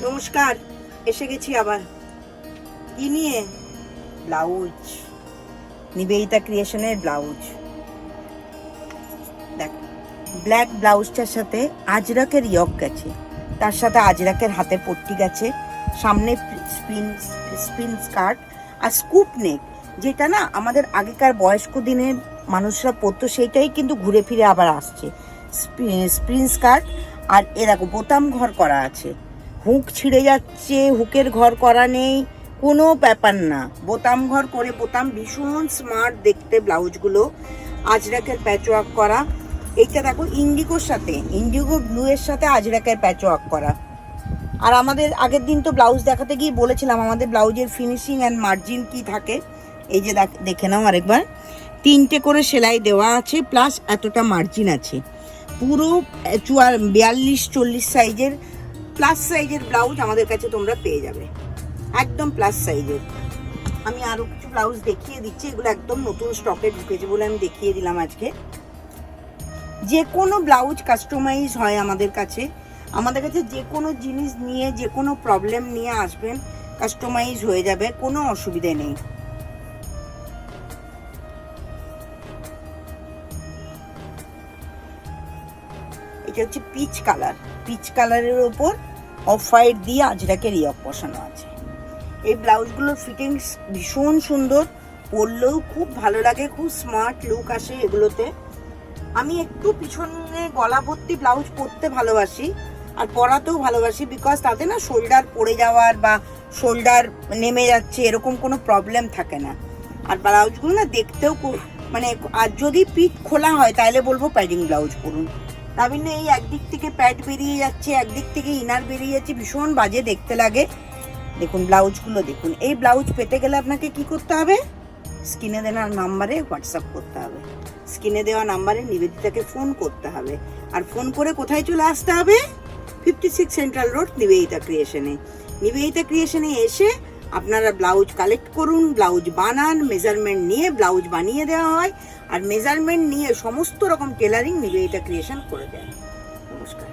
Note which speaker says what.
Speaker 1: নমস্কার, এসে গেছি আবার কি নিয়ে? ব্লাউজ, নিবেদিতা ক্রিয়েশনের ব্লাউজ। দেখ, ব্ল্যাক ব্লাউজটার সাথে আজরাকের ইয়ক গেছে, তার সাথে আজরাকের হাতে পট্টি গেছে, সামনে স্পিন স্কার্ট আর স্কুপ নেক, যেটা না আমাদের আগেকার বয়স্ক দিনের মানুষরা পরতো, সেইটাই কিন্তু ঘুরে ফিরে আবার আসছে। স্প্রিন স্কার্ট আর এরকম বোতাম ঘর করা আছে, হুক ছিঁড়ে যাচ্ছে, হুকের ঘর করা নেই, কোনো ব্যাপার না, বোতাম ঘর করে, বোতাম ভীষণ স্মার্ট দেখতে ব্লাউজগুলো, আজরাকের প্যাচওয়ার্ক করা। এইটা দেখো ইন্ডিগোর সাথে, ইন্ডিগো ব্লু এর সাথে আজরাকের প্যাচওয়ার্ক করা। আর আমাদের আগের দিন তো ব্লাউজ দেখাতে গিয়ে বলেছিলাম আমাদের ব্লাউজের ফিনিশিং অ্যান্ড মার্জিন কি থাকে। এই যে দেখে নাও আরেকবার, 3টে করে সেলাই দেওয়া আছে, প্লাস এতটা মার্জিন আছে। পুরো 42-40 সাইজের প্লাস সাইজের ব্লাউজ আমাদের কাছে তোমরা পেয়ে যাবে, একদম প্লাস সাইজের। আমি আরও কিছু ব্লাউজ দেখিয়ে দিচ্ছি, এগুলো একদম নতুন স্টকে ঢুকেছে বলে আমি দেখিয়ে দিলাম আজকে। যে কোনো ব্লাউজ কাস্টমাইজ হয় আমাদের কাছে যে কোনো জিনিস নিয়ে, যে কোনো প্রবলেম নিয়ে আসবেন, কাস্টমাইজ হয়ে যাবে, কোনো অসুবিধে নেই। এটা হচ্ছে পিচ কালার, পিচ কালারের ওপর অফ হোয়াইট দিয়ে আজরাকের ইয়ক বসানো আছে। এই ব্লাউজগুলোর ফিটিংস ভীষণ সুন্দর, পরলেও খুব ভালো লাগে, খুব স্মার্ট লুক আসে এগুলোতে। আমি একটু পিছনে গলা ভর্তি ব্লাউজ পরতে ভালোবাসি আর পরাতেও ভালোবাসি, বিকজ তাতে না শোল্ডার পড়ে যাওয়ার বা শোল্ডার নেমে যাচ্ছে এরকম কোনো প্রবলেম থাকে না। আর ব্লাউজগুলো না দেখতেও মানে, আর যদি পিঠ খোলা হয় তাহলে বলবো প্যাডিং ব্লাউজ পরুন। তাবিন এই একদিক থেকে প্যাড বেরিয়ে যাচ্ছে, একদিক থেকে ইনার বেরিয়ে যাচ্ছে, ভীষণ বাজে দেখতে লাগে। দেখুন ব্লাউজগুলো দেখুন। এই ব্লাউজ পেতে গেলে আপনাকে কি করতে হবে? স্ক্রিনে দেওয়া নাম্বারে হোয়াটসঅ্যাপ করতে হবে, স্ক্রিনে দেওয়া নাম্বারে নিবেদিতাকে ফোন করতে হবে, আর ফোন করে কোথায় চলে আসতে হবে? 56 সেন্ট্রাল রোড নিবেদিতা ক্রিয়েশনে। নিবেদিতা ক্রিয়েশনে এসে আপনারা ব্লাউজ কালেক্ট করুন, ব্লাউজ বানান, মেজারমেন্ট নিয়ে ব্লাউজ বানিয়ে দেওয়া হয়, আর মেজারমেন্ট নিয়ে সমস্ত রকম টেলারিং নিবেদিতা ক্রিয়েশন করে দেয়। নমস্কার।